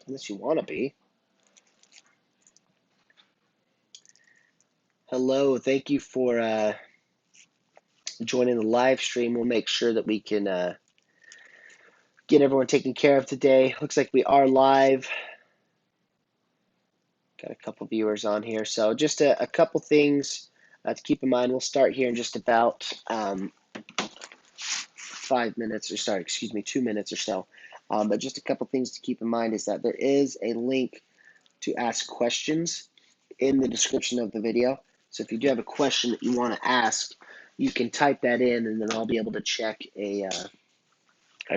unless you want to be. Hello, thank you for joining the live stream. We'll make sure that we can get everyone taken care of today. Looks like we are live. Got a couple viewers on here. So just a couple things to keep in mind. We'll start here in just about 5 minutes, or sorry, excuse me, 2 minutes or so. But just a couple things to keep in mind is that there is a link to ask questions in the description of the video. So if you do have a question that you want to ask, you can type that in, and then I'll be able to check a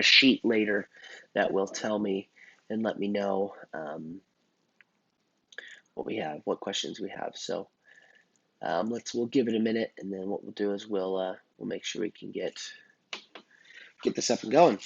sheet later that will tell me and let me know what we have, what questions we have. So we'll give it a minute, and then what we'll do is we'll make sure we can get this up and going.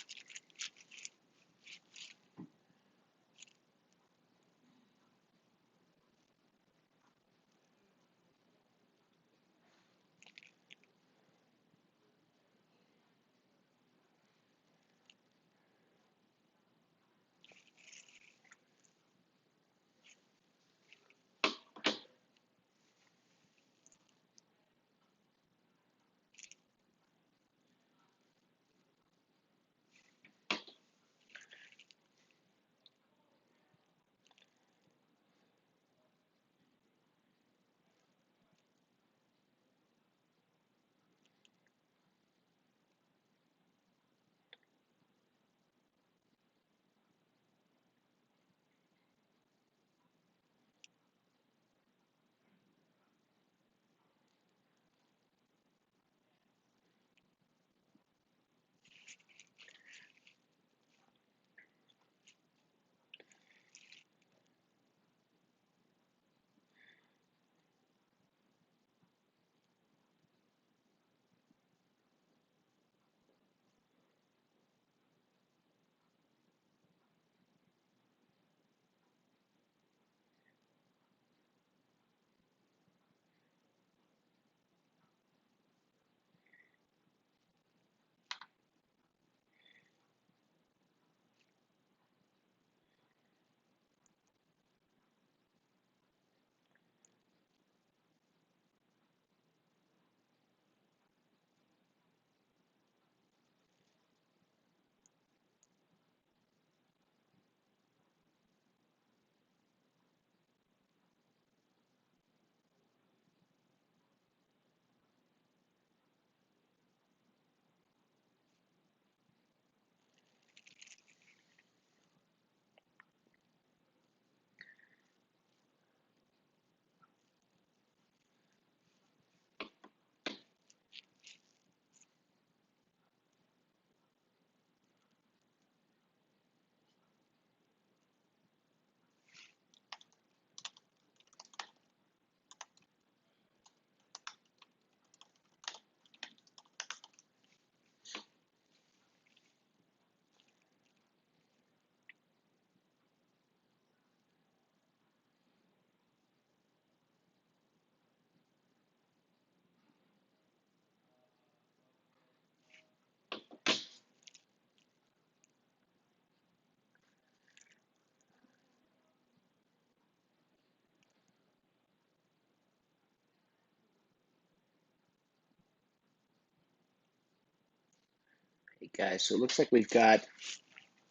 Hey guys, so it looks like we've got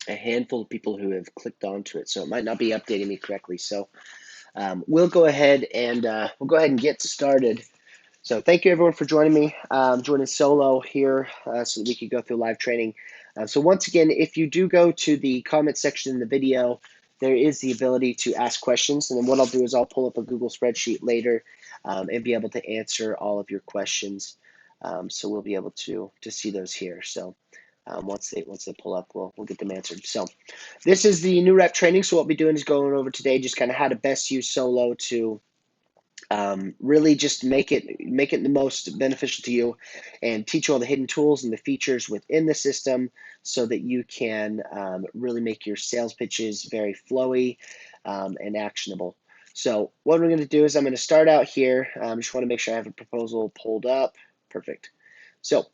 a handful of people who have clicked onto it, so it might not be updating me correctly. So we'll go ahead and get started. So thank you everyone for joining me. Joining solo here so that we could go through live training. So once again, if you do go to the comment section in the video, there is the ability to ask questions. And then what I'll do is I'll pull up a Google spreadsheet later and be able to answer all of your questions. So we'll be able to see those here. So once they pull up, we'll get them answered. So this is the new rep training. So what we'll be doing is going over today just kind of how to best use solo to really just make it the most beneficial to you, and teach you all the hidden tools and the features within the system so that you can really make your sales pitches very flowy and actionable. So what we're going to do is I'm going to start out here. Just want to make sure I have a proposal pulled up. Perfect. So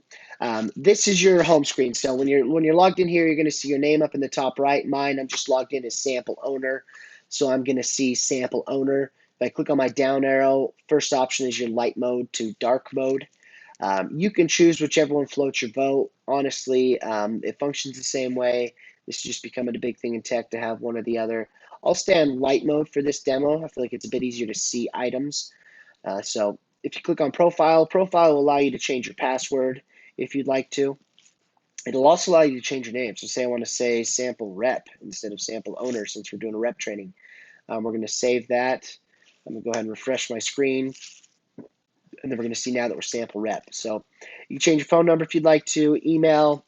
This is your home screen. So when you're logged in here, you're going to see your name up in the top right. Mine, I'm just logged in as sample owner. So I'm going to see sample owner. If I click on my down arrow, first option is your light mode to dark mode. You can choose whichever one floats your boat. Honestly, it functions the same way. This is just becoming a big thing in tech to have one or the other. I'll stay on light mode for this demo. I feel like it's a bit easier to see items. So if you click on profile, profile will allow you to change your password if you'd like to. It'll also allow you to change your name. So say I want to say sample rep instead of sample owner since we're doing a rep training. We're going to save that. I'm going to go ahead and refresh my screen. And then we're going to see now that we're sample rep. So you can change your phone number if you'd like to, email.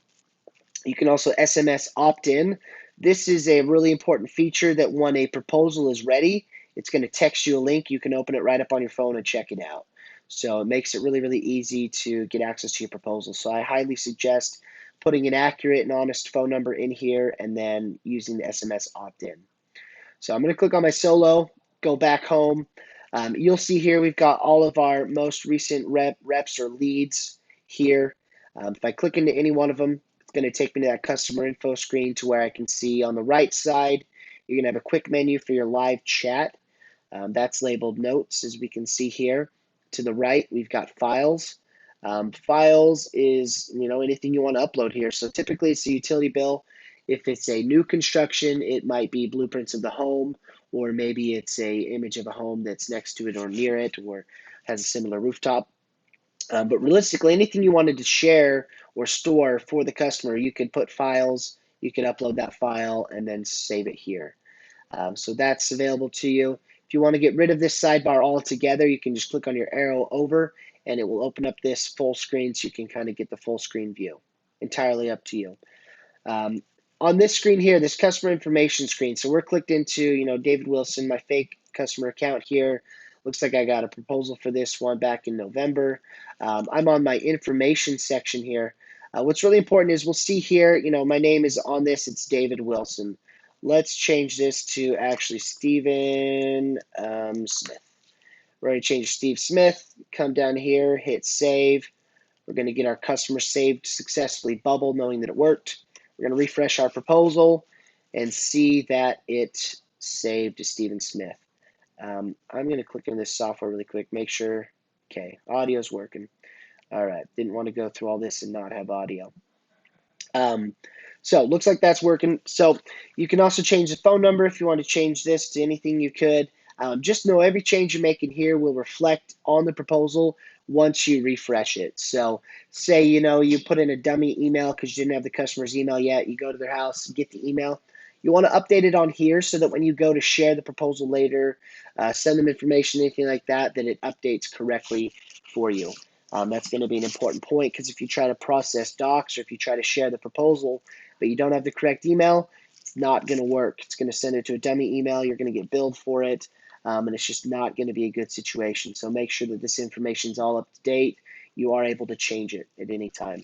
You can also SMS opt-in. This is a really important feature that when a proposal is ready, it's going to text you a link. You can open it right up on your phone and check it out. So it makes it really, really easy to get access to your proposal. So I highly suggest putting an accurate and honest phone number in here and then using the SMS opt-in. So I'm going to click on my solo, go back home. You'll see here we've got all of our most recent reps or leads here. If I click into any one of them, it's going to take me to that customer info screen to where I can see on the right side, you're going to have a quick menu for your live chat. That's labeled notes, as we can see here. To the right, we've got files. Files is anything you want to upload here. So typically it's a utility bill. If it's a new construction, it might be blueprints of the home, or maybe it's a image of a home that's next to it or near it, or has a similar rooftop. But realistically, anything you wanted to share or store for the customer, you could put files, you could upload that file, and then save it here. So that's available to you. If you want to get rid of this sidebar altogether, you can just click on your arrow over, and it will open up this full screen so you can kind of get the full screen view. Entirely up to you. On this screen here, this customer information screen, so we're clicked into, David Wilson, my fake customer account here. Looks like I got a proposal for this one back in November. I'm on my information section here. What's really important is we'll see here, my name is on this, it's David Wilson. Let's change this to actually Stephen Smith. We're going to change Steve Smith, come down here, hit save. We're going to get our customer saved successfully bubble, knowing that it worked. We're going to refresh our proposal and see that it saved to Stephen Smith. I'm going to click on this software really quick, make sure, okay, audio's working. All right, didn't want to go through all this and not have audio. So it looks like that's working. So you can also change the phone number if you want to change this to anything you could. Just know every change you're making here will reflect on the proposal once you refresh it. So say, you put in a dummy email because you didn't have the customer's email yet. You go to their house, get the email. You want to update it on here so that when you go to share the proposal later, send them information, anything like that, that it updates correctly for you. That's going to be an important point because if you try to process docs or if you try to share the proposal but you don't have the correct email, it's not going to work. It's going to send it to a dummy email. You're going to get billed for it, and it's just not going to be a good situation. So make sure that this information is all up to date. You are able to change it at any time.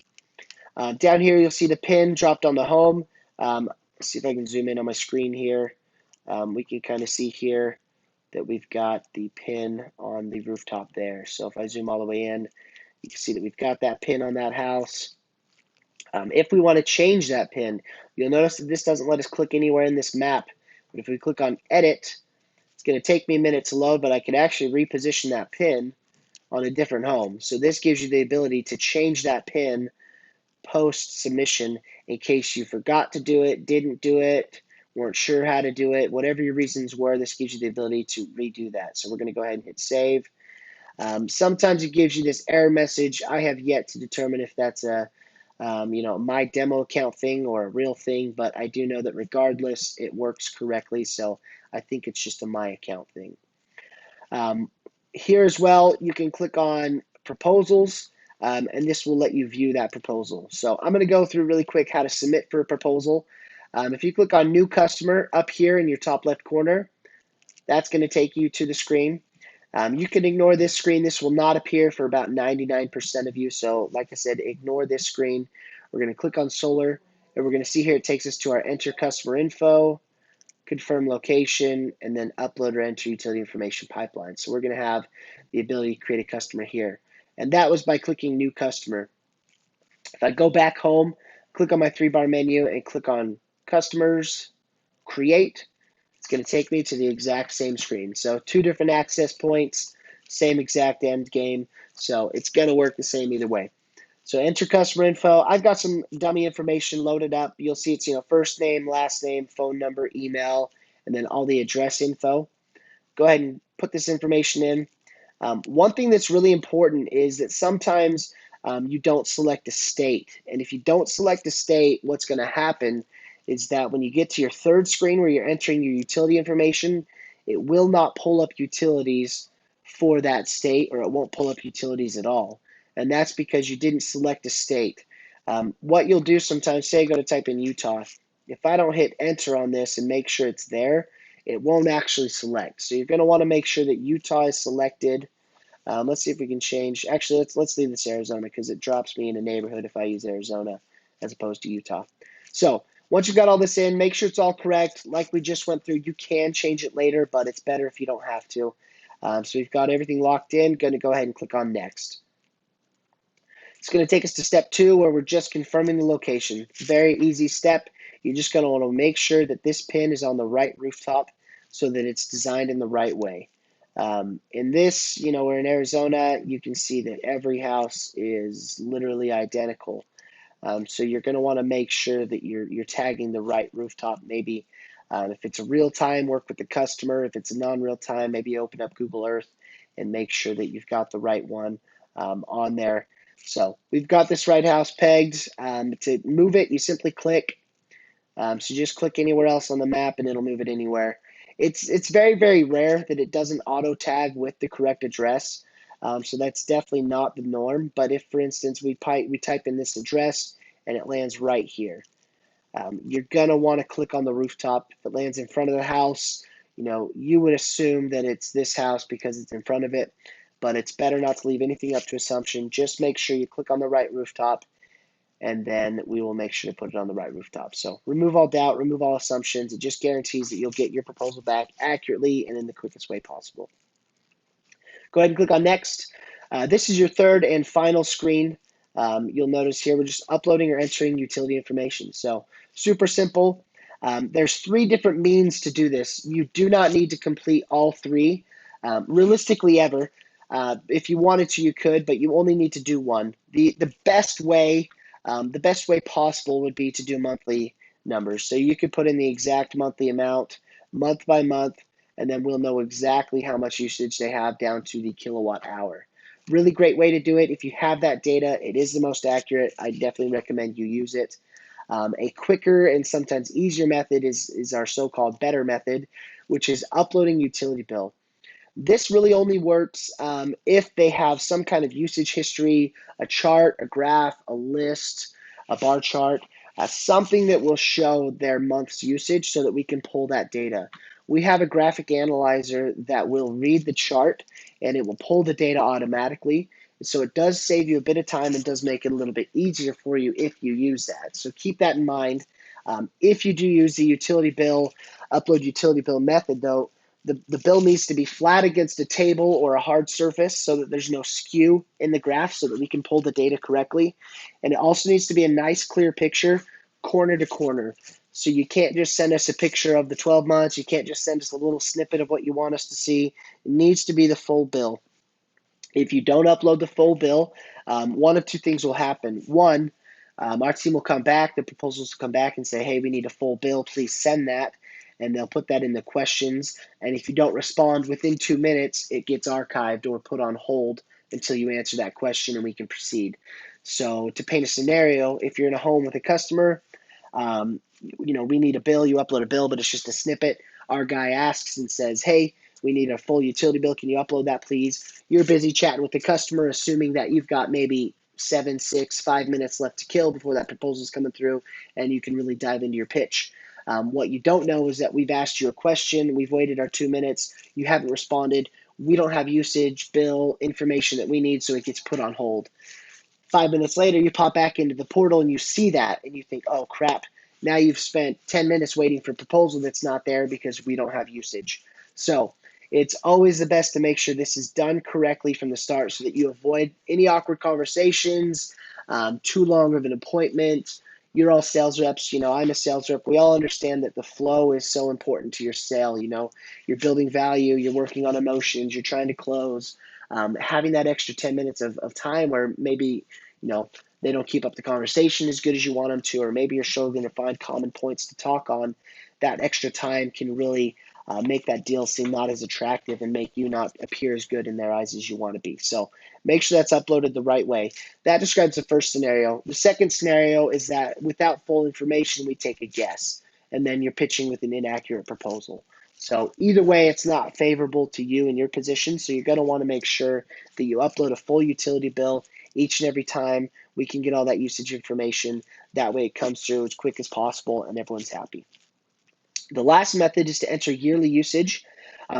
Down here, you'll see the pin dropped on the home. Let's see if I can zoom in on my screen here. We can kind of see here that we've got the pin on the rooftop there. So if I zoom all the way in, you can see that we've got that pin on that house. If we want to change that pin, you'll notice that this doesn't let us click anywhere in this map. But if we click on edit, it's going to take me a minute to load, but I can actually reposition that pin on a different home. So this gives you the ability to change that pin post submission in case you forgot to do it, didn't do it, weren't sure how to do it, whatever your reasons were, this gives you the ability to redo that. So we're going to go ahead and hit save. Sometimes it gives you this error message. I have yet to determine if that's a my demo account thing or a real thing, but I do know that regardless, it works correctly. So I think it's just a my account thing. Here as well, you can click on proposals, and this will let you view that proposal. So I'm going to go through really quick how to submit for a proposal. If you click on new customer up here in your top left corner, that's going to take you to the screen. You can ignore this screen. This will not appear for about 99% of you. So like I said, ignore this screen. We're going to click on solar, and we're going to see here it takes us to our enter customer info, confirm location, and then upload or enter utility information pipeline. So we're going to have the ability to create a customer here. And that was by clicking new customer. If I go back home, click on my 3-bar menu and click on Customers, Create, it's going to take me to the exact same screen. So 2 different access points, same exact end game. So it's going to work the same either way. So enter customer info. I've got some dummy information loaded up. You'll see it's first name, last name, phone number, email, and then all the address info. Go ahead and put this information in. One thing that's really important is that sometimes you don't select a state. And if you don't select a state, what's going to happen is that when you get to your third screen where you're entering your utility information, it will not pull up utilities for that state, or it won't pull up utilities at all. And that's because you didn't select a state. What you'll do sometimes, say I go to type in Utah. If I don't hit enter on this and make sure it's there, it won't actually select. So you're going to want to make sure that Utah is selected. Let's see if we can change. Actually, let's leave this Arizona because it drops me in a neighborhood if I use Arizona as opposed to Utah. So once you've got all this in, make sure it's all correct. Like we just went through, you can change it later, but it's better if you don't have to. So we've got everything locked in. Going to go ahead and click on Next. It's going to take us to step 2 where we're just confirming the location. Very easy step. You're just going to want to make sure that this pin is on the right rooftop so that it's designed in the right way. In this, we're in Arizona, you can see that every house is literally identical. So you're going to want to make sure that you're tagging the right rooftop. Maybe if it's a real time, work with the customer. If it's a non-real time, maybe open up Google Earth and make sure that you've got the right one on there. So we've got this right house pegged. To move it, you simply click. So just click anywhere else on the map and it'll move it anywhere. It's very, very rare that it doesn't auto tag with the correct address. So that's definitely not the norm. But if, for instance, we type in this address and it lands right here, you're going to want to click on the rooftop. If it lands in front of the house, you would assume that it's this house because it's in front of it. But it's better not to leave anything up to assumption. Just make sure you click on the right rooftop, and then we will make sure to put it on the right rooftop. So remove all doubt, remove all assumptions. It just guarantees that you'll get your proposal back accurately and in the quickest way possible. Go ahead and click on Next. This is your third and final screen. You'll notice here we're just uploading or entering utility information. So super simple. There's 3 different means to do this. You do not need to complete all 3 realistically ever. If you wanted to, you could, but you only need to do one. The best way possible would be to do monthly numbers. So you could put in the exact monthly amount, month by month, and then we'll know exactly how much usage they have down to the kilowatt hour. Really great way to do it. If you have that data, it is the most accurate. I definitely recommend you use it. A quicker and sometimes easier method is our so-called better method, which is uploading utility bill. This really only works if they have some kind of usage history, a chart, a graph, a list, a bar chart, something that will show their month's usage so that we can pull that data. We have a graphic analyzer that will read the chart and it will pull the data automatically. So it does save you a bit of time and does make it a little bit easier for you if you use that. So keep that in mind. If you do use the utility bill, upload utility bill method though, the bill needs to be flat against a table or a hard surface so that there's no skew in the graph so that we can pull the data correctly. And it also needs to be a nice clear picture, corner to corner. So you can't just send us a picture of the 12 months. You can't just send us a little snippet of what you want us to see. It needs to be the full bill. If you don't upload the full bill, one of 2 things will happen. One, our team will come back, the proposals will come back and say, hey, we need a full bill, please send that. And they'll put that in the questions. And if you don't respond within 2 minutes, it gets archived or put on hold until you answer that question and we can proceed. So to paint a scenario, if you're in a home with a customer, we need a bill, you upload a bill, but it's just a snippet. Our guy asks and says, hey, we need a full utility bill. Can you upload that, please? You're busy chatting with the customer, assuming that you've got maybe 7, 6, 5 minutes left to kill before that proposal is coming through, and you can really dive into your pitch. What you don't know is that we've asked you a question, we've waited our 2 minutes, you haven't responded, we don't have usage, bill, information that we need, so it gets put on hold. 5 minutes later, you pop back into the portal and you see that, and you think, oh crap, now you've spent 10 minutes waiting for a proposal that's not there because we don't have usage. So it's always the best to make sure this is done correctly from the start so that you avoid any awkward conversations, too long of an appointment. You're all sales reps. I'm a sales rep. We all understand that the flow is so important to your sale. You're building value, you're working on emotions, you're trying to close. Having that extra 10 minutes of time where maybe, you know, they don't keep up the conversation as good as you want them to, or maybe you're struggling to find common points to talk on, that extra time can really make that deal seem not as attractive and make you not appear as good in their eyes as you want to be. So make sure that's uploaded the right way. That describes the first scenario. The second scenario is that without full information, we take a guess, and then you're pitching with an inaccurate proposal. So either way, it's not favorable to you and your position. So you're going to want to make sure that you upload a full utility bill each and every time. We can get all that usage information. That way it comes through as quick as possible and everyone's happy. The last method is to enter yearly usage.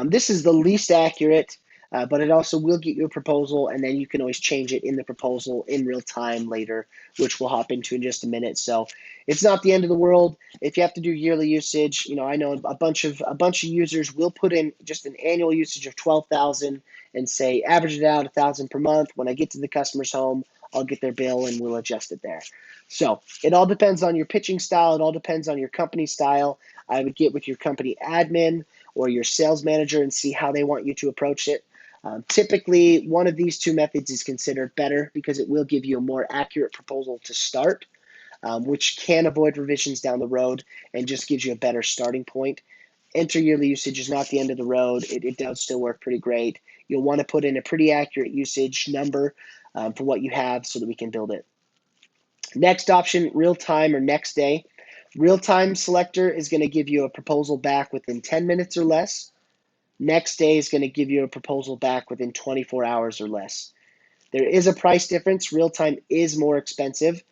This is the least accurate, but it also will get you a proposal, and then you can always change it in the proposal in real time later, which we'll hop into in just a minute. So it's not the end of the world if you have to do yearly usage. I know a bunch of users will put in just an annual usage of 12,000 and say average it out 1,000 per month. When I get to the customer's home, I'll get their bill and we'll adjust it there. So it all depends on your pitching style. It all depends on your company style. I would get with your company admin or your sales manager and see how they want you to approach it. Typically, one of these two methods is considered better because it will give you a more accurate proposal to start, which can avoid revisions down the road and just gives you a better starting point. Enter yearly usage is not the end of the road. It does still work pretty great. You'll want to put in a pretty accurate usage number for what you have so that we can build it. Next option, real time or next day. Real time selector is going to give you a proposal back within 10 minutes or less. Next day is going to give you a proposal back within 24 hours or less. There is a price difference. Real time is more expensive.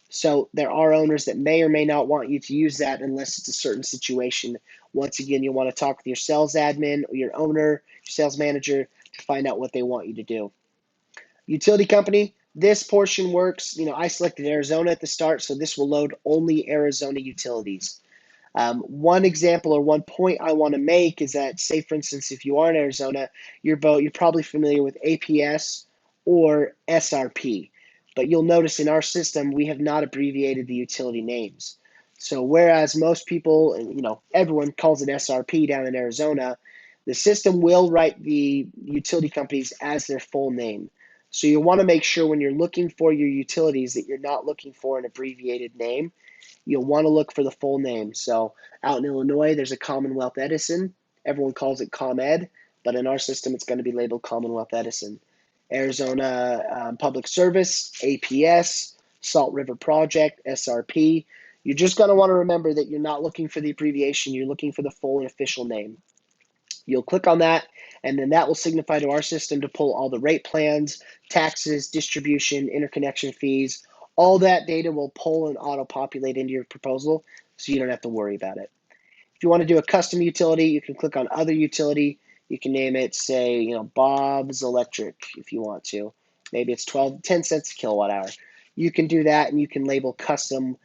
So there are owners that may or may not want you to use that unless it's a certain situation. Once again, you'll want to talk with your sales admin or your owner, your sales manager to find out what they want you to do. Utility company, this portion works. I selected Arizona at the start, so this will load only Arizona utilities. One example or one point I want to make is that, say for instance, if you are in Arizona, you're probably familiar with APS or SRP. But you'll notice in our system, we have not abbreviated the utility names. So whereas most people, everyone calls it SRP down in Arizona, the system will write the utility companies as their full name. So you'll want to make sure when you're looking for your utilities that you're not looking for an abbreviated name. You'll want to look for the full name. So out in Illinois, there's a Commonwealth Edison. Everyone calls it ComEd, but in our system, it's going to be labeled Commonwealth Edison. Arizona Public Service, APS, Salt River Project, SRP. You're just going to want to remember that you're not looking for the abbreviation. You're looking for the full and official name. You'll click on that, and then that will signify to our system to pull all the rate plans, taxes, distribution, interconnection fees. All that data will pull and auto-populate into your proposal, so you don't have to worry about it. If you want to do a custom utility, you can click on Other Utility. You can name it, say, Bob's Electric if you want to. Maybe it's 10 cents a kilowatt hour. You can do that, and you can label custom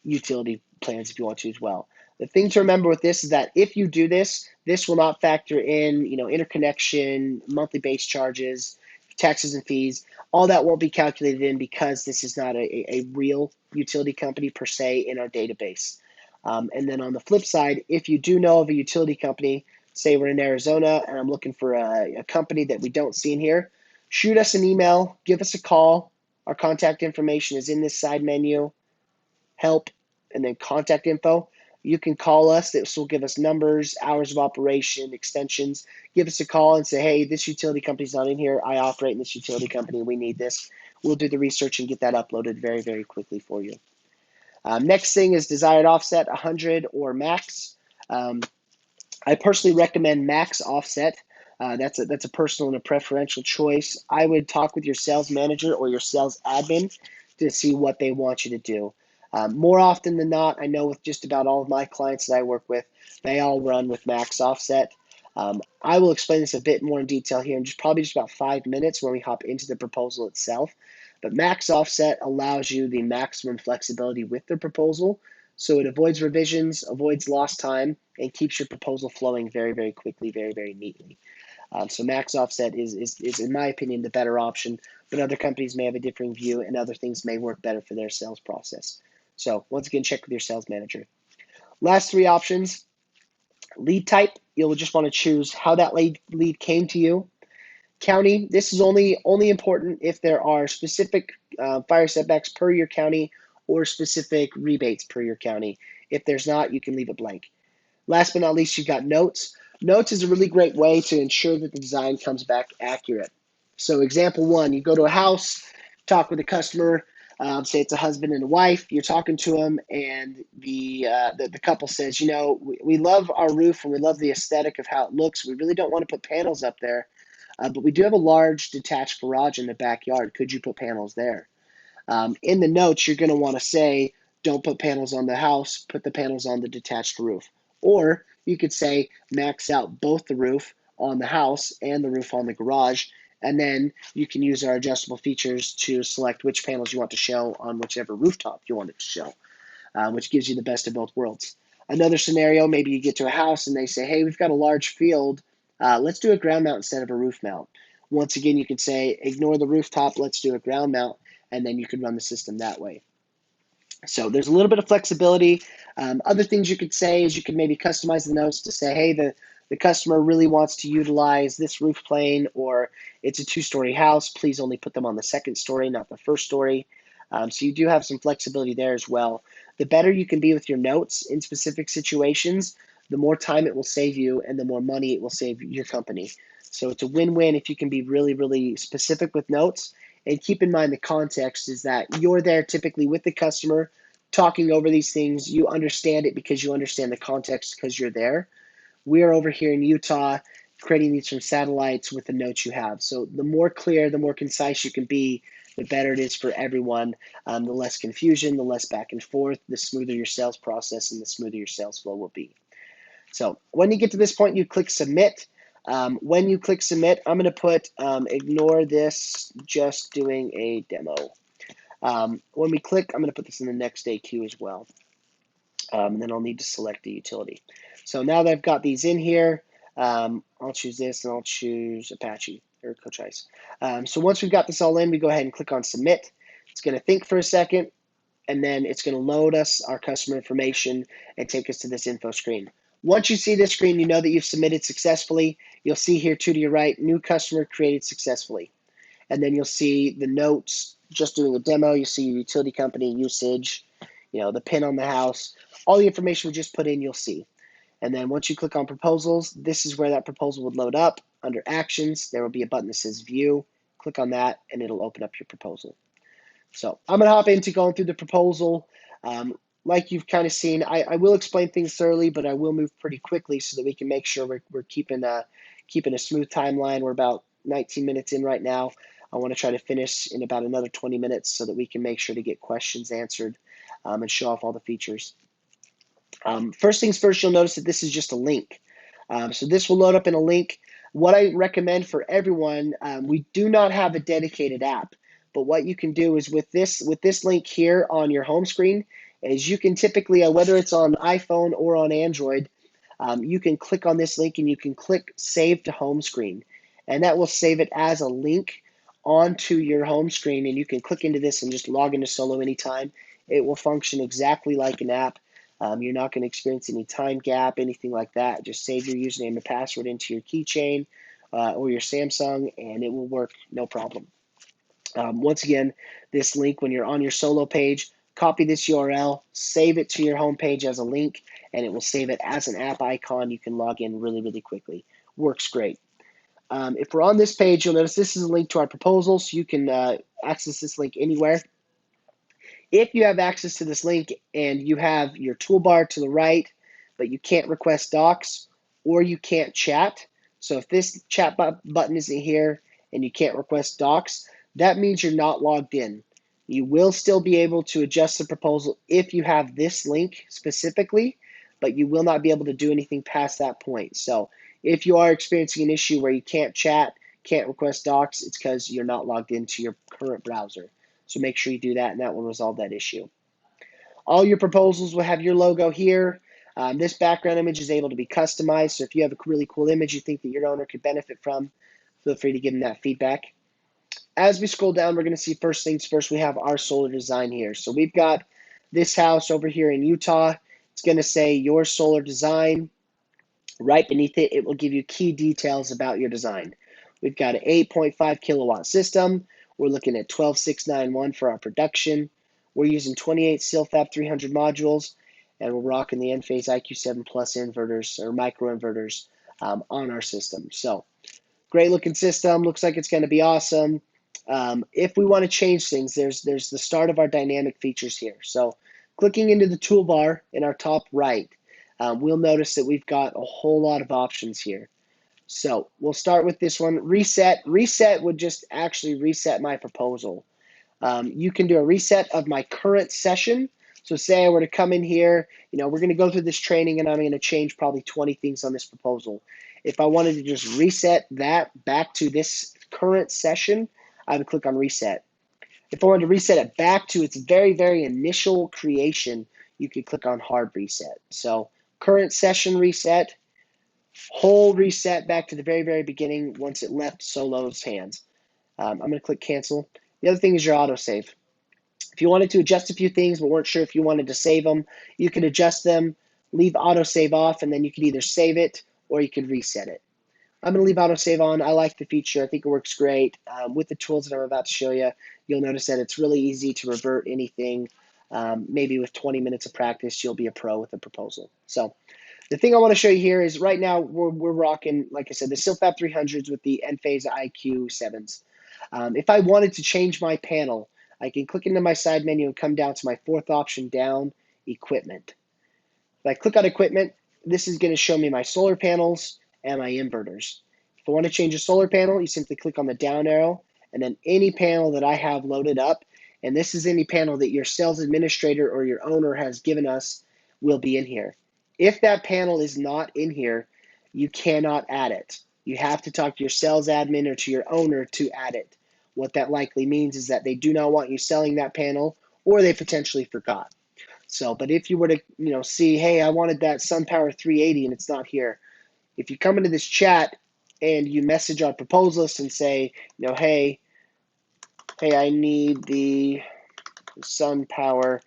utility plans if you want to as well. The thing to remember with this is that if you do this, this will not factor in, interconnection, monthly base charges, taxes and fees. All that won't be calculated in because this is not a real utility company per se in our database. And then on the flip side, if you do know of a utility company, say we're in Arizona and I'm looking for a company that we don't see in here, shoot us an email, give us a call. Our contact information is in this side menu, help, and then contact info. You can call us. This will give us numbers, hours of operation, extensions. Give us a call and say, hey, this utility company's not in here. I operate in this utility company. We need this. We'll do the research and get that uploaded very, very quickly for you. Next thing is desired offset, 100 or max. I personally recommend max offset. That's a personal and a preferential choice. I would talk with your sales manager or your sales admin to see what they want you to do. More often than not, I know with just about all of my clients that I work with, they all run with max offset. I will explain this a bit more in detail here in probably just about 5 minutes when we hop into the proposal itself. But max offset allows you the maximum flexibility with the proposal, so it avoids revisions, avoids lost time, and keeps your proposal flowing very, very quickly, very, very neatly. So max offset is, in my opinion, the better option, but other companies may have a differing view and other things may work better for their sales process. So once again, check with your sales manager. Last three options: lead type. You'll just want to choose how that lead came to you. County, this is only important if there are specific fire setbacks per your county or specific rebates per your county. If there's not, you can leave it blank. Last but not least, you've got notes. Notes is a really great way to ensure that the design comes back accurate. So example one, you go to a house, talk with a customer, say it's a husband and a wife, you're talking to them, and the couple says, we love our roof and we love the aesthetic of how it looks. We really don't want to put panels up there, but we do have a large detached garage in the backyard. Could you put panels there? In the notes, you're going to want to say, don't put panels on the house, put the panels on the detached roof. Or you could say, max out both the roof on the house and the roof on the garage. And then you can use our adjustable features to select which panels you want to show on whichever rooftop you want it to show, which gives you the best of both worlds. Another scenario, maybe you get to a house and they say, hey, we've got a large field. Let's do a ground mount instead of a roof mount. Once again, you could say, ignore the rooftop, let's do a ground mount, and then you can run the system that way. So there's a little bit of flexibility. Other things you could say is you could maybe customize the notes to say, hey, the customer really wants to utilize this roof plane, or it's a two-story house. Please only put them on the second story, not the first story. So you do have some flexibility there as well. The better you can be with your notes in specific situations, the more time it will save you and the more money it will save your company. So it's a win-win if you can be really, really specific with notes. And keep in mind the context is that you're there typically with the customer talking over these things. You understand it because you understand the context because you're there. We're over here in Utah creating these from satellites with the notes you have. So the more clear, the more concise you can be, the better it is for everyone. The less confusion, the less back and forth, the smoother your sales process and the smoother your sales flow will be. So when you get to this point, you click submit. When you click submit, I'm going to put ignore this, just doing a demo. When we click, I'm going to put this in the next day queue as well. And then I'll need to select the utility. So now that I've got these in here, I'll choose this and I'll choose Apache or Coach Ice. So once we've got this all in, we go ahead and click on submit. It's going to think for a second, and then it's going to load us our customer information and take us to this info screen. Once you see this screen, you know that you've submitted successfully. You'll see here to your right, new customer created successfully. And then you'll see the notes, just doing a demo. You see your utility company, usage, the pin on the house, all the information we just put in, you'll see. And then once you click on proposals, this is where that proposal would load up. Under actions, there will be a button that says view. Click on that and it'll open up your proposal. So I'm going to hop into going through the proposal. Like you've kind of seen, I will explain things thoroughly, but I will move pretty quickly so that we can make sure we're keeping a smooth timeline. We're about 19 minutes in right now. I want to try to finish in about another 20 minutes so that we can make sure to get questions answered and show off all the features. First things first, you'll notice that this is just a link. So this will load up in a link. What I recommend for everyone, we do not have a dedicated app, but what you can do is with this link here on your home screen, is you can typically, whether it's on iPhone or on Android, you can click on this link and you can click Save to Home Screen, and that will save it as a link onto your home screen, and you can click into this and just log into Solo anytime. It will function exactly like an app. You're not going to experience any time gap, anything like that. Just save your username and password into your keychain or your Samsung, and it will work no problem. Once again, this link, when you're on your Solo page, copy this URL, save it to your home page as a link, and it will save it as an app icon. You can log in really, really quickly. Works great. If we're on this page, you'll notice this is a link to our proposal, so you can access this link anywhere. If you have access to this link and you have your toolbar to the right, but you can't request docs or you can't chat, so if this chat button isn't here and you can't request docs, that means you're not logged in. You will still be able to adjust the proposal if you have this link specifically, but you will not be able to do anything past that point. So if you are experiencing an issue where you can't chat, can't request docs, it's because you're not logged into your current browser. So make sure you do that, and that will resolve that issue. All your proposals will have your logo here. This background image is able to be customized, so if you have a really cool image you think that your owner could benefit from, feel free to give them that feedback. As we scroll down, we're going to see first things first, we have our solar design here. So we've got this house over here in Utah. It's going to say your solar design. Right beneath it, it will give you key details about your design. We've got an 8.5 kilowatt system. We're looking at 12691 for our production. We're using 28 Silfab 300 modules, and we're rocking the Enphase IQ7 Plus inverters or microinverters on our system. So great looking system. Looks like it's going to be awesome. If we want to change things, there's the start of our dynamic features here. So clicking into the toolbar in our top right, we'll notice that we've got a whole lot of options here. So we'll start with this one, reset. Reset would just actually reset my proposal. You can do a reset of my current session. So say I were to come in here, we're going to go through this training and I'm going to change probably 20 things on this proposal. If I wanted to just reset that back to this current session, I would click on reset. If I wanted to reset it back to its very, very initial creation, you could click on hard reset. So current session reset, whole reset back to the very, very beginning once it left Solo's hands. I'm going to click cancel. The other thing is your autosave. If you wanted to adjust a few things but weren't sure if you wanted to save them, you could adjust them, leave autosave off, and then you could either save it or you could reset it. I'm going to leave autosave on. I like the feature. I think it works great. With the tools that I'm about to show you, you'll notice that it's really easy to revert anything. Maybe with 20 minutes of practice, you'll be a pro with a proposal. So the thing I want to show you here is right now we're rocking, like I said, the Silfab 300s with the Enphase IQ7s. If I wanted to change my panel, I can click into my side menu and come down to my fourth option down, equipment. If I click on equipment, this is going to show me my solar panels and my inverters. If I want to change a solar panel, you simply click on the down arrow and then any panel that I have loaded up, and this is any panel that your sales administrator or your owner has given us, will be in here. If that panel is not in here, you cannot add it. You have to talk to your sales admin or to your owner to add it. What that likely means is that they do not want you selling that panel or they potentially forgot. So, but if you were to, see, hey, I wanted that SunPower 380 and it's not here. If you come into this chat and you message our proposal list and say, hey, I need the SunPower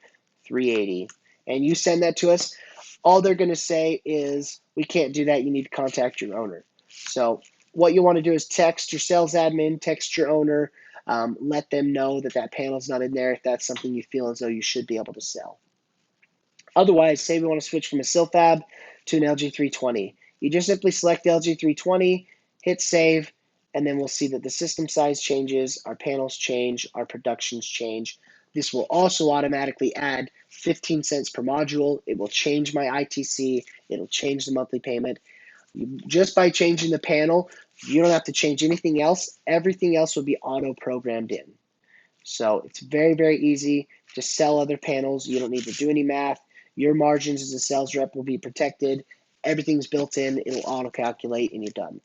380, and you send that to us, all they're going to say is, we can't do that. You need to contact your owner. So what you want to do is text your sales admin, text your owner, let them know that that panel is not in there if that's something you feel as though you should be able to sell. Otherwise, say we want to switch from a Silfab to an LG320. You just simply select the LG320, hit save, and then we'll see that the system size changes, our panels change, our productions change. This will also automatically add 15 cents per module. It will change my ITC. It'll change the monthly payment. Just by changing the panel, you don't have to change anything else. Everything else will be auto-programmed in. So it's very, very easy to sell other panels. You don't need to do any math. Your margins as a sales rep will be protected. Everything's built in. It'll auto-calculate, and you're done.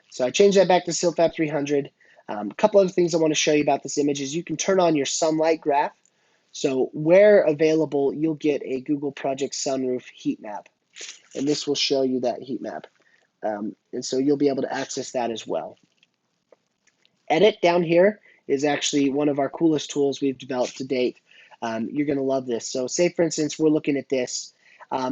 So I changed that back to Silfab 300. A couple other things I want to show you about this image is you can turn on your sunlight graph. So where available, you'll get a Google Project Sunroof heat map. And this will show you that heat map. And so you'll be able to access that as well. Edit down here is actually one of our coolest tools we've developed to date. You're going to love this. So say, for instance, we're looking at this.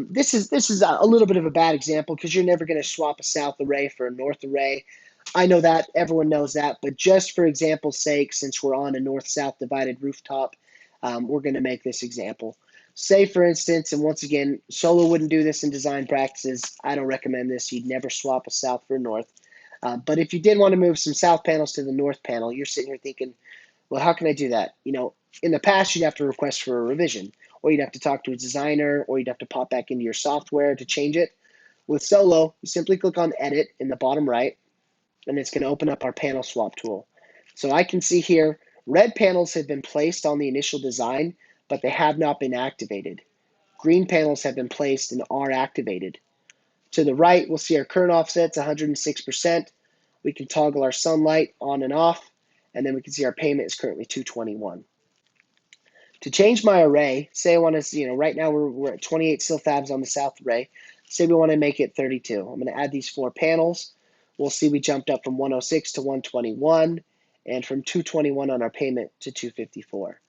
This is a little bit of a bad example because you're never going to swap a south array for a north array. I know that. Everyone knows that. But just for example's sake, since we're on a north-south divided rooftop, we're going to make this example. Say, for instance, and once again, Solo wouldn't do this in design practices. I don't recommend this. You'd never swap a south for a north. But if you did want to move some south panels to the north panel, you're sitting here thinking, well, how can I do that? In the past, you'd have to request for a revision, or you'd have to talk to a designer, or you'd have to pop back into your software to change it. With Solo, you simply click on Edit in the bottom right, and it's going to open up our panel swap tool. So I can see here, red panels have been placed on the initial design, but they have not been activated. Green panels have been placed and are activated. To the right, we'll see our current offset's 106%. We can toggle our sunlight on and off, and then we can see our payment is currently $221. To change my array, say I want to, right now we're at 28 silfabs on the south array. Say we want to make it 32. I'm going to add these 4 panels. We'll see we jumped up from 106 to 121 and from 221 on our payment to 254.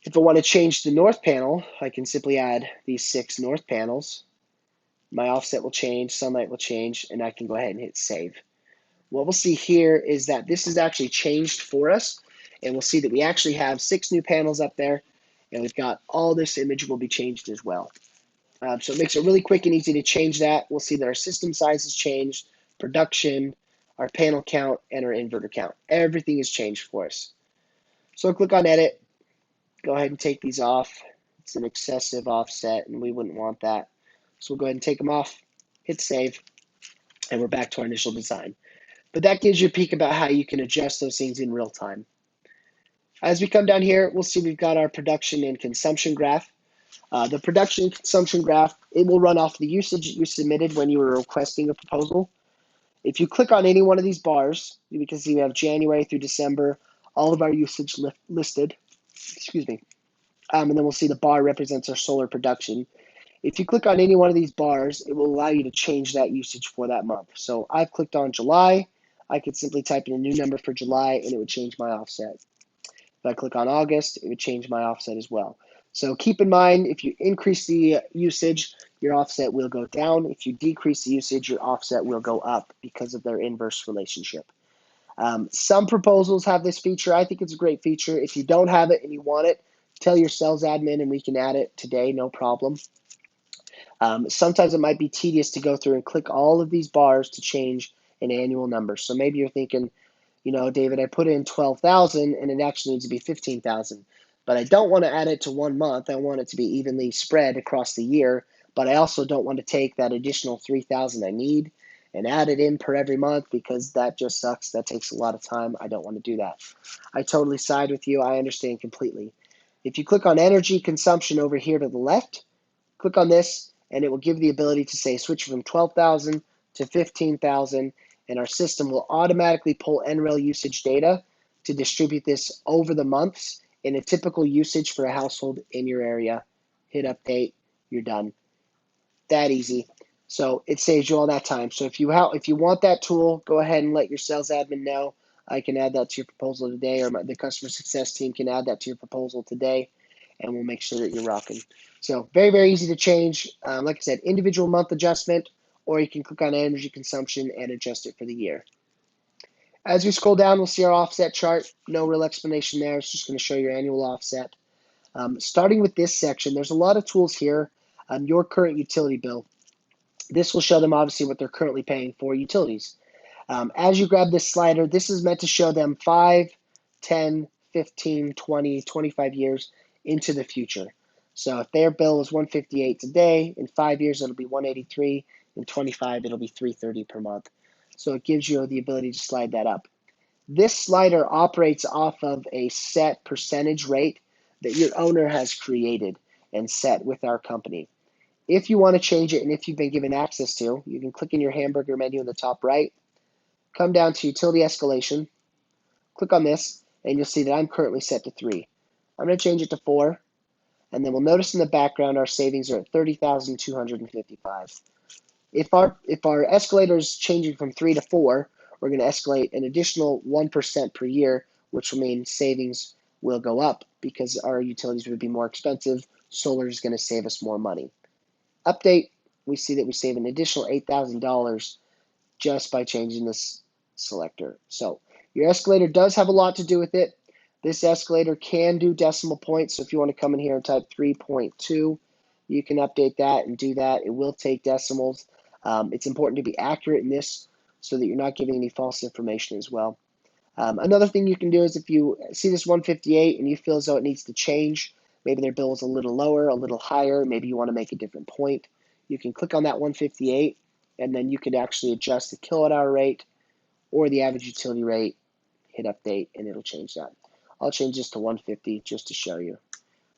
If I want to change the north panel, I can simply add these 6 north panels. My offset will change, sunlight will change, and I can go ahead and hit save. What we'll see here is that this is actually changed for us, and we'll see that we actually have 6 new panels up there, and we've got all this image will be changed as well. So it makes it really quick and easy to change that. We'll see that our system size has changed, production, our panel count, and our inverter count. Everything is changed for us. So I'll click on edit, go ahead and take these off. It's an excessive offset, and we wouldn't want that. So we'll go ahead and take them off, hit save, and we're back to our initial design. But that gives you a peek about how you can adjust those things in real time. As we come down here, we'll see we've got our production and consumption graph. The production and consumption graph, it will run off the usage that you submitted when you were requesting a proposal. If you click on any one of these bars, you can see we have January through December, all of our usage listed. Excuse me. And then we'll see the bar represents our solar production. If you click on any one of these bars, it will allow you to change that usage for that month. So I've clicked on July. I could simply type in a new number for July and it would change my offset. If I click on August, it would change my offset as well. So keep in mind, if you increase the usage, your offset will go down. If you decrease the usage, your offset will go up because of their inverse relationship. Some proposals have this feature. I think it's a great feature. If you don't have it and you want it, tell your sales admin and we can add it today, no problem. Sometimes it might be tedious to go through and click all of these bars to change an annual number. So maybe you're thinking, David, I put in 12,000 and it actually needs to be 15,000. But I don't want to add it to 1 month. I want it to be evenly spread across the year. But I also don't want to take that additional 3,000 I need and add it in per every month because that just sucks. That takes a lot of time. I don't want to do that. I totally side with you. I understand completely. If you click on energy consumption over here to the left, click on this and it will give the ability to say switch from 12,000 to 15,000, and our system will automatically pull NREL usage data to distribute this over the months in a typical usage for a household in your area. Hit update, you're done. That easy. So it saves you all that time. So if you want that tool, go ahead and let your sales admin know. I can add that to your proposal today, or the customer success team can add that to your proposal today, and we'll make sure that you're rocking. So very, very easy to change. Like I said, individual month adjustment, or you can click on energy consumption and adjust it for the year. As we scroll down, we'll see our offset chart. No real explanation there. It's just going to show your annual offset. Starting with this section, there's a lot of tools here. Your current utility bill. This will show them obviously what they're currently paying for utilities. As you grab this slider, this is meant to show them 5, 10, 15, 20, 25 years into the future. So if their bill is 158 today, in 5 years it'll be 183, in 25 it'll be 330 per month. So it gives you the ability to slide that up. This slider operates off of a set percentage rate that your owner has created and set with our company. If you want to change it and if you've been given access to, you can click in your hamburger menu in the top right, come down to utility escalation, click on this, and you'll see that I'm currently set to 3. I'm going to change it to 4, and then we'll notice in the background our savings are at 30,255. If our escalator is changing from 3 to 4, we're going to escalate an additional 1% per year, which will mean savings will go up because our utilities would be more expensive. Solar is going to save us more money. Update, we see that we save an additional $8,000 just by changing this selector. So your escalator does have a lot to do with it. This escalator can do decimal points. So if you want to come in here and type 3.2, you can update that and do that. It will take decimals. It's important to be accurate in this so that you're not giving any false information as well. Another thing you can do is if you see this 158 and you feel as though it needs to change, maybe their bill is a little lower, a little higher, maybe you want to make a different point, you can click on that 158 and then you can actually adjust the kilowatt hour rate or the average utility rate, hit update, and it'll change that. I'll change this to 150 just to show you.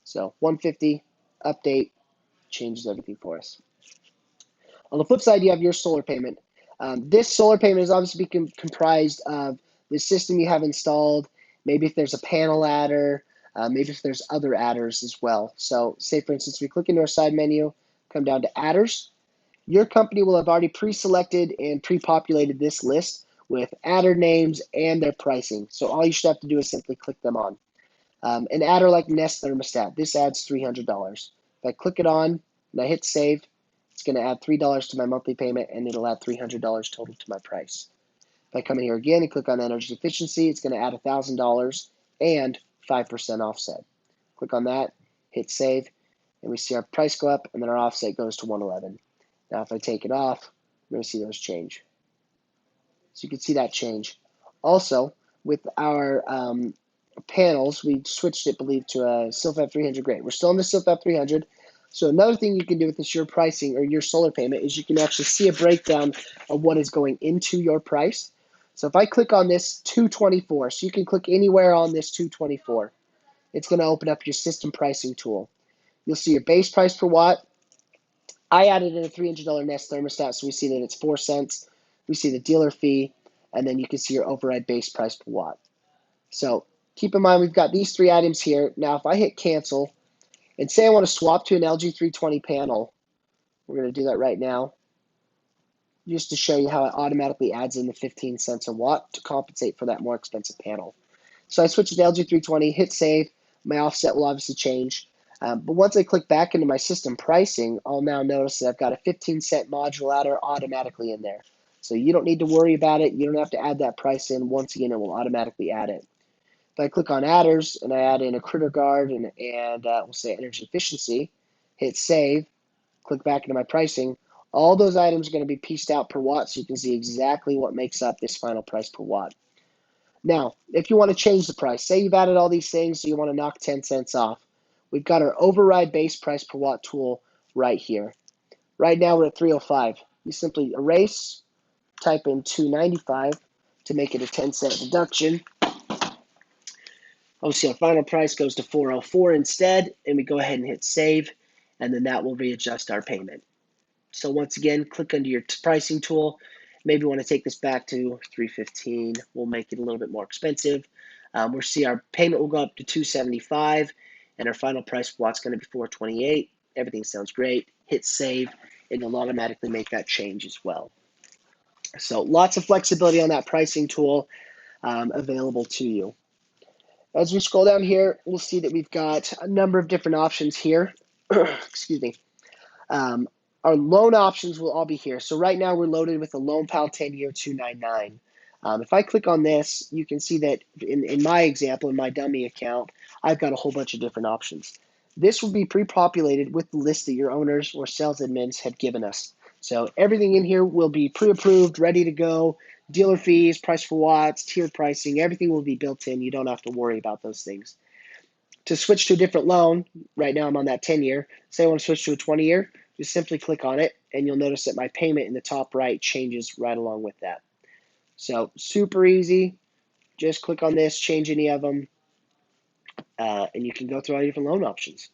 So 150, update, changes everything for us. On the flip side, you have your solar payment. This solar payment is obviously comprised of the system you have installed, maybe if there's a panel adder, maybe if there's other adders as well. So say, for instance, we click into our side menu, come down to adders. Your company will have already pre-selected and pre-populated this list with adder names and their pricing. So all you should have to do is simply click them on. An adder like Nest Thermostat, this adds $300. If I click it on and I hit save, it's going to add $3 to my monthly payment, and it'll add $300 total to my price. If I come in here again and click on energy efficiency, it's going to add $1,000 and 5% offset. Click on that, hit save, and we see our price go up, and then our offset goes to 111. Now if I take it off, we're going to see those change. So you can see that change. Also, with our panels, we switched it, believe, to a Silfab 300 grade. We're still in the Silfab 300. So another thing you can do with this your pricing or your solar payment is you can actually see a breakdown of what is going into your price. So if I click on this 224, so you can click anywhere on this 224, it's going to open up your system pricing tool. You'll see your base price per watt. I added in a $300 Nest thermostat, so we see that it's 4 cents. We see the dealer fee, and then you can see your override base price per watt. So keep in mind we've got these 3 items here. Now if I hit cancel and say I want to swap to an LG 320 panel, we're going to do that right now, just to show you how it automatically adds in the 15 cents a watt to compensate for that more expensive panel. So I switch to the LG 320, hit save. My offset will obviously change. But once I click back into my system pricing, I'll now notice that I've got a 15-cent module adder automatically in there. So you don't need to worry about it. You don't have to add that price in. Once again, it will automatically add it. If I click on adders and I add in a critter guard and we'll say energy efficiency, hit save, click back into my pricing, all those items are going to be pieced out per watt so you can see exactly what makes up this final price per watt. Now, if you want to change the price, say you've added all these things, so you want to knock 10 cents off, we've got our override base price per watt tool right here. Right now we're at 305. You simply erase, type in 295 to make it a 10-cent deduction. Obviously, our final price goes to 404 instead, and we go ahead and hit save, and then that will readjust our payment. So once again, click under your pricing tool. Maybe want to take this back to 315. We'll make it a little bit more expensive. We'll see our payment will go up to 275, and our final price per watt's going to be 428. Everything sounds great. Hit save, and it'll automatically make that change as well. So lots of flexibility on that pricing tool available to you. As we scroll down here, we'll see that we've got a number of different options here. Excuse me. Our loan options will all be here. So right now we're loaded with a LoanPal 10-year 299. If I click on this, you can see that in my example, in my dummy account, I've got a whole bunch of different options. This will be pre-populated with the list that your owners or sales admins have given us. So everything in here will be pre-approved, ready to go. Dealer fees, price for watts, tiered pricing, everything will be built in. You don't have to worry about those things. To switch to a different loan, right now I'm on that 10-year. Say I want to switch to a 20-year, just simply click on it, and you'll notice that my payment in the top right changes right along with that. So super easy. Just click on this, change any of them, and you can go through all your different loan options.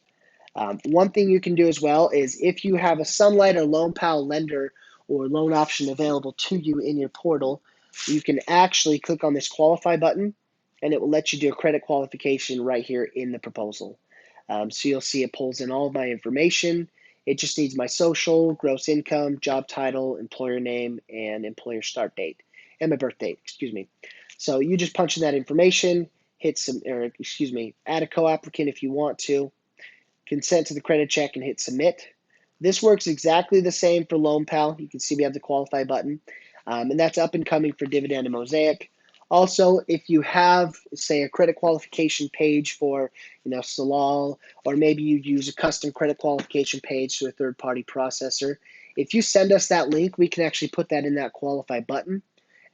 One thing you can do as well is if you have a Sunlight or LoanPal lender or loan option available to you in your portal, you can actually click on this qualify button, and it will let you do a credit qualification right here in the proposal. So you'll see it pulls in all of my information. It just needs my social, gross income, job title, employer name, and employer start date, and my birth date, excuse me. So you just punch in that information, add a co-applicant if you want to, consent to the credit check, and hit submit. This works exactly the same for LoanPal. You can see we have the qualify button, and that's up and coming for Dividend and Mosaic. Also, if you have, say, a credit qualification page for, Salal, or maybe you use a custom credit qualification page to a third-party processor, if you send us that link, we can actually put that in that qualify button,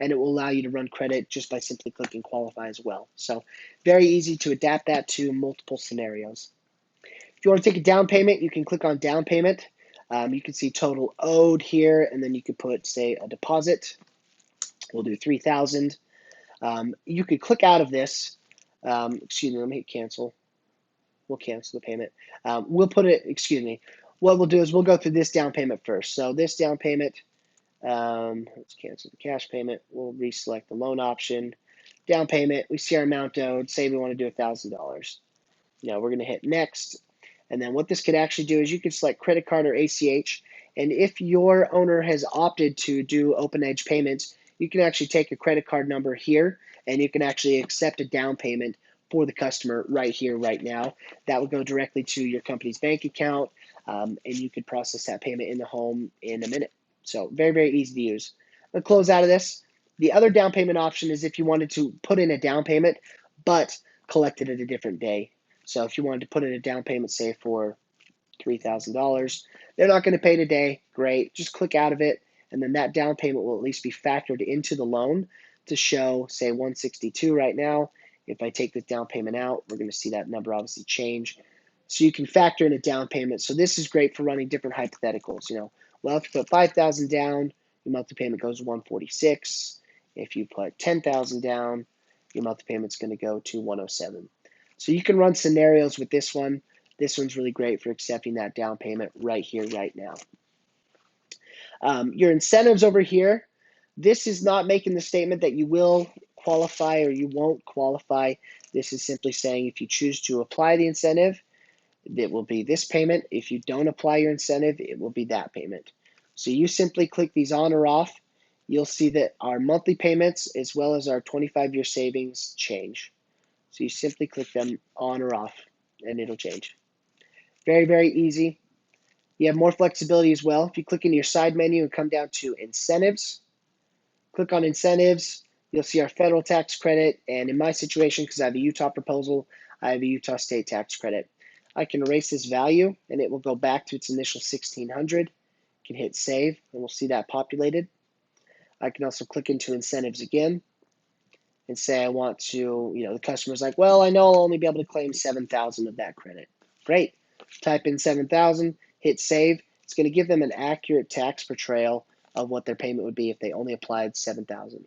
and it will allow you to run credit just by simply clicking qualify as well. So very easy to adapt that to multiple scenarios. If you want to take a down payment, you can click on down payment. You can see total owed here, and then you could put, say, a deposit. We'll do $3,000. You could click out of this. Excuse me, let me hit cancel. We'll cancel the payment. What we'll do is we'll go through this down payment first. So this down payment, let's cancel the cash payment. We'll reselect the loan option. Down payment, we see our amount owed. Say we want to do $1,000. Now we're going to hit next. And then what this could actually do is you can select credit card or ACH. And if your owner has opted to do OpenEdge payments, you can actually take a credit card number here and you can actually accept a down payment for the customer right here, right now. That will go directly to your company's bank account, and you could process that payment in the home in a minute. So very, very easy to use. I'll close out of this. The other down payment option is if you wanted to put in a down payment, but collect it at a different day. So if you wanted to put in a down payment, say for $3,000, they're not going to pay today. Great. Just click out of it, and then that down payment will at least be factored into the loan to show, say, 162 right now. If I take this down payment out, we're going to see that number obviously change. So you can factor in a down payment. So this is great for running different hypotheticals. Well, if you put 5,000 down, your monthly payment goes to 146. If you put 10,000 down, your monthly payment's going to go to 107. So you can run scenarios with this one. This one's really great for accepting that down payment right here, right now. Your incentives over here, this is not making the statement that you will qualify or you won't qualify. This is simply saying if you choose to apply the incentive, it will be this payment. If you don't apply your incentive, it will be that payment. So you simply click these on or off. You'll see that our monthly payments as well as our 25-year savings change. So you simply click them on or off and it'll change. Very, very easy. You have more flexibility as well. If you click into your side menu and come down to incentives, click on incentives, you'll see our federal tax credit. And in my situation, because I have a Utah proposal, I have a Utah state tax credit. I can erase this value and it will go back to its initial 1,600. You can hit save and we'll see that populated. I can also click into incentives again and say I want to, the customer's like, well, I know I'll only be able to claim 7,000 of that credit. Great. Type in 7,000, hit save. It's going to give them an accurate tax portrayal of what their payment would be if they only applied 7,000.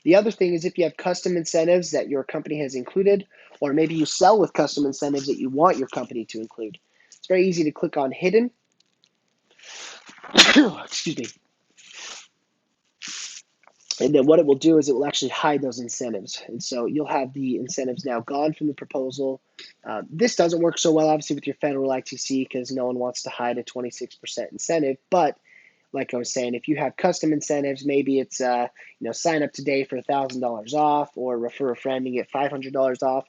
The other thing is if you have custom incentives that your company has included, or maybe you sell with custom incentives that you want your company to include, it's very easy to click on hidden. Excuse me. And then what it will do is it will actually hide those incentives. And so you'll have the incentives now gone from the proposal. This doesn't work so well, obviously, with your federal ITC because no one wants to hide a 26% incentive. But like I was saying, if you have custom incentives, maybe it's sign up today for $1,000 off or refer a friend and get $500 off.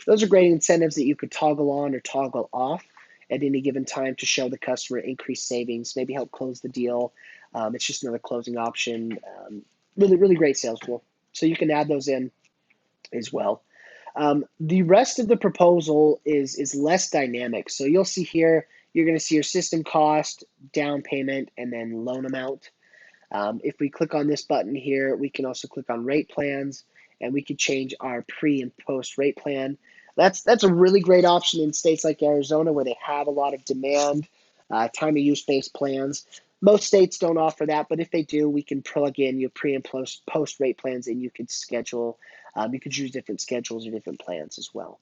Those are great incentives that you could toggle on or toggle off at any given time to show the customer increased savings, maybe help close the deal. It's just another closing option. Really, really great sales tool. So you can add those in as well. The rest of the proposal is less dynamic. So you'll see here, you're going to see your system cost, down payment, and then loan amount. If we click on this button here, we can also click on rate plans, and we can change our pre and post rate plan. That's a really great option in states like Arizona where they have a lot of demand, time of use based plans. Most states don't offer that, but if they do, we can plug in your pre and post rate plans, and you could schedule. You could use different schedules or different plans as well.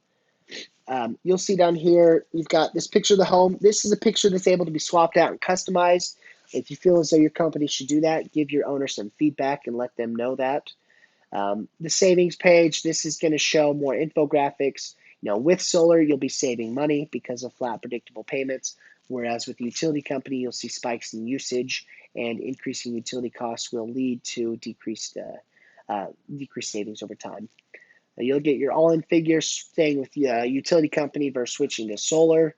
You'll see down here, you've got this picture of the home. This is a picture that's able to be swapped out and customized. If you feel as though your company should do that, give your owner some feedback and let them know that. The savings page, this is going to show more infographics. With solar, you'll be saving money because of flat, predictable payments, whereas with the utility company, you'll see spikes in usage, and increasing utility costs will lead to decreased savings over time. You'll get your all-in figure staying with the utility company versus switching to solar.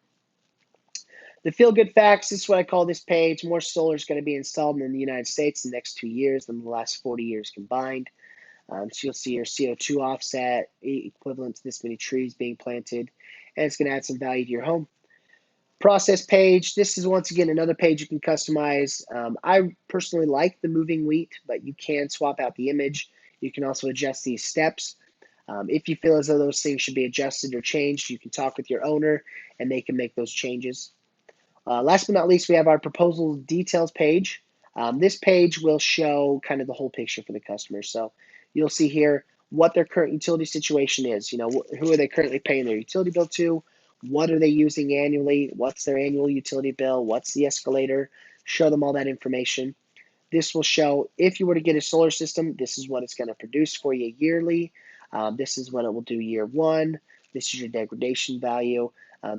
The feel-good facts, this is what I call this page. More solar is going to be installed in the United States in the next 2 years than the last 40 years combined. So you'll see your CO2 offset equivalent to this many trees being planted, and it's going to add some value to your home. Process page, this is once again another page you can customize. I personally like the moving wheat, but you can swap out the image. You can also adjust these steps. If you feel as though those things should be adjusted or changed, you can talk with your owner and they can make those changes. Last but not least, we have our proposal details page. This page will show kind of the whole picture for the customer. So you'll see here what their current utility situation is. Who are they currently paying their utility bill to? What are they using annually? What's their annual utility bill? What's the escalator? Show them all that information. This will show if you were to get a solar system, this is what it's going to produce for you yearly. This is what it will do year one. This is your degradation value.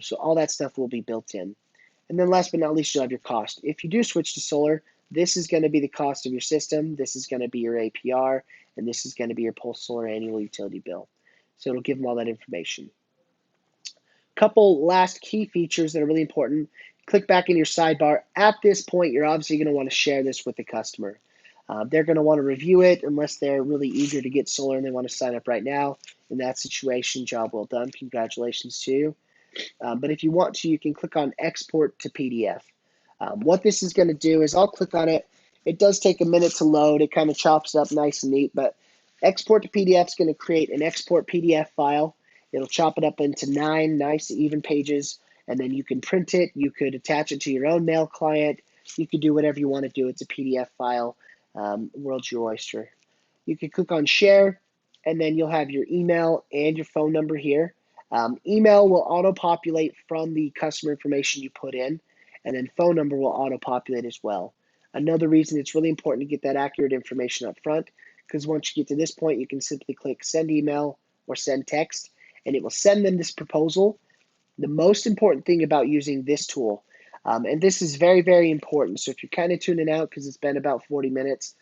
So all that stuff will be built in. And then last but not least, you'll have your cost. If you do switch to solar, this is going to be the cost of your system, this is going to be your APR, and this is going to be your Pulse Solar annual utility bill. So it'll give them all that information. Couple last key features that are really important. Click back in your sidebar. At this point, you're obviously going to want to share this with the customer. They're going to want to review it unless they're really eager to get solar and they want to sign up right now. In that situation, job well done. Congratulations to you. But if you want to, you can click on Export to PDF. What this is going to do is I'll click on it. It does take a minute to load. It kind of chops it up nice and neat, but Export to PDF is going to create an export PDF file. It'll chop it up into 9 nice even pages, and then you can print it. You could attach it to your own mail client. You could do whatever you want to do. It's a PDF file. World's your oyster. You can click on Share, and then you'll have your email and your phone number here. Email will auto-populate from the customer information you put in, and then phone number will auto-populate as well. Another reason it's really important to get that accurate information up front, because once you get to this point, you can simply click Send Email or Send Text, and it will send them this proposal. The most important thing about using this tool, and this is very, very important, so if you're kind of tuning out because it's been about 40 minutes,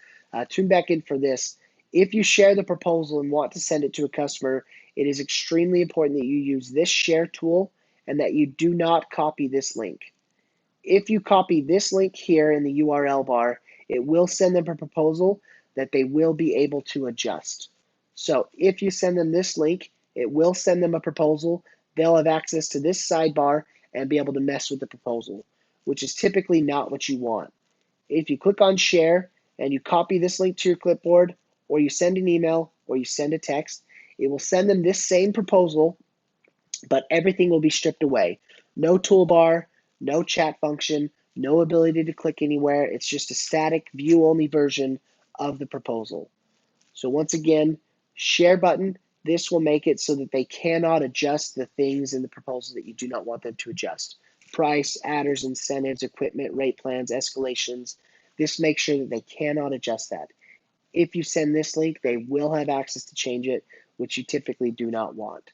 tune back in for this. If you share the proposal and want to send it to a customer, it is extremely important that you use this share tool and that you do not copy this link. If you copy this link here in the URL bar, it will send them a proposal that they will be able to adjust. So if you send them this link, it will send them a proposal. They'll have access to this sidebar and be able to mess with the proposal, which is typically not what you want. If you click on share and you copy this link to your clipboard, or you send an email, or you send a text, it will send them this same proposal, but everything will be stripped away. No toolbar, no chat function, no ability to click anywhere. It's just a static view-only version of the proposal. So once again, share button. This will make it so that they cannot adjust the things in the proposal that you do not want them to adjust. Price, adders, incentives, equipment, rate plans, escalations. This makes sure that they cannot adjust that. If you send this link, they will have access to change it, which you typically do not want.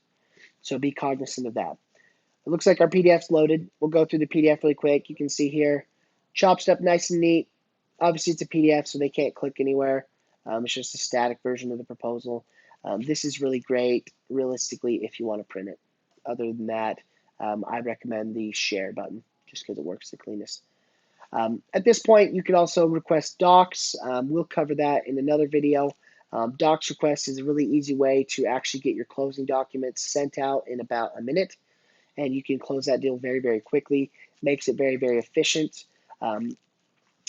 So be cognizant of that. It looks like our PDF's loaded. We'll go through the PDF really quick. You can see here, chopped up nice and neat. Obviously, it's a PDF, so they can't click anywhere. It's just a static version of the proposal. This is really great, realistically, if you want to print it. Other than that, I recommend the share button, just because it works the cleanest. At this point, you can also request docs. We'll cover that in another video. Docs request is a really easy way to actually get your closing documents sent out in about a minute, and you can close that deal very, very quickly. Makes it very, very efficient.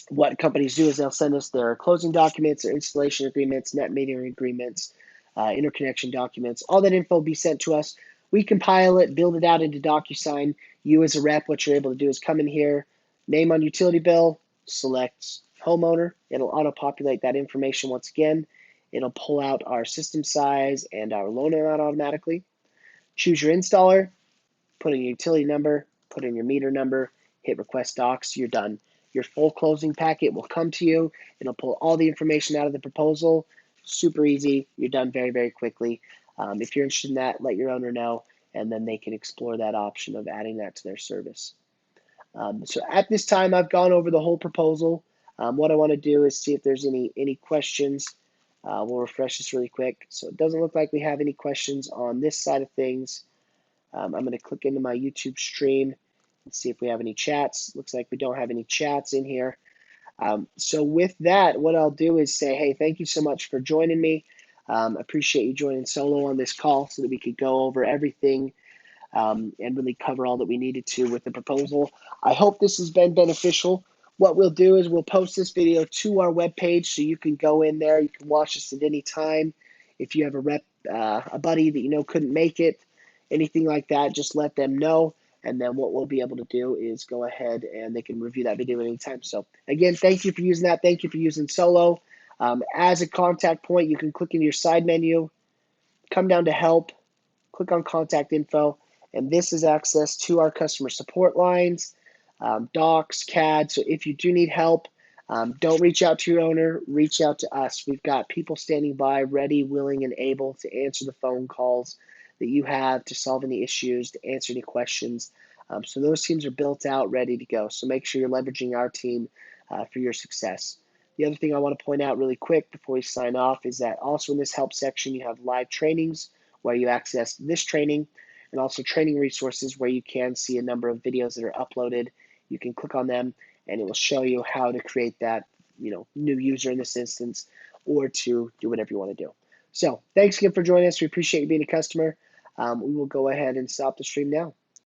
What companies do is they'll send us their closing documents, their installation agreements, net metering agreements, interconnection documents. All that info will be sent to us. We compile it, build it out into DocuSign. You as a rep, what you're able to do is come in here, name on utility bill, select homeowner. It'll auto-populate that information once again. It'll pull out our system size and our loan amount automatically. Choose your installer, put in your utility number, put in your meter number, hit request docs, you're done. Your full closing packet will come to you. It'll pull all the information out of the proposal. Super easy. You're done very, very quickly. If you're interested in that, let your owner know, and then they can explore that option of adding that to their service. So at this time, I've gone over the whole proposal. What I want to do is see if there's any questions. We'll refresh this really quick. So it doesn't look like we have any questions on this side of things. I'm going to click into my YouTube stream and see if we have any chats. Looks like we don't have any chats in here. So with that, what I'll do is say, hey, thank you so much for joining me. Appreciate you joining solo on this call so that we could go over everything and really cover all that we needed to with the proposal. I hope this has been beneficial. What we'll do is we'll post this video to our webpage so you can go in there. You can watch this at any time. If you have a buddy that you know couldn't make it, anything like that, just let them know. And then what we'll be able to do is go ahead and they can review that video anytime. So again, thank you for using that. Thank you for using Solo. As a contact point, you can click into your side menu, come down to help, click on contact info, and this is access to our customer support lines, docs, CAD. So if you do need help, don't reach out to your owner, reach out to us. We've got people standing by, ready, willing, and able to answer the phone calls. that you have to solve any issues, to answer any questions. So those teams are built out, ready to go. So make sure you're leveraging our team for your success. The other thing I want to point out really quick before we sign off is that also in this help section, you have live trainings where you access this training and also training resources where you can see a number of videos that are uploaded. You can click on them and it will show you how to create that new user in this instance or to do whatever you want to do. So thanks again for joining us. We appreciate you being a customer. We will go ahead and stop the stream now.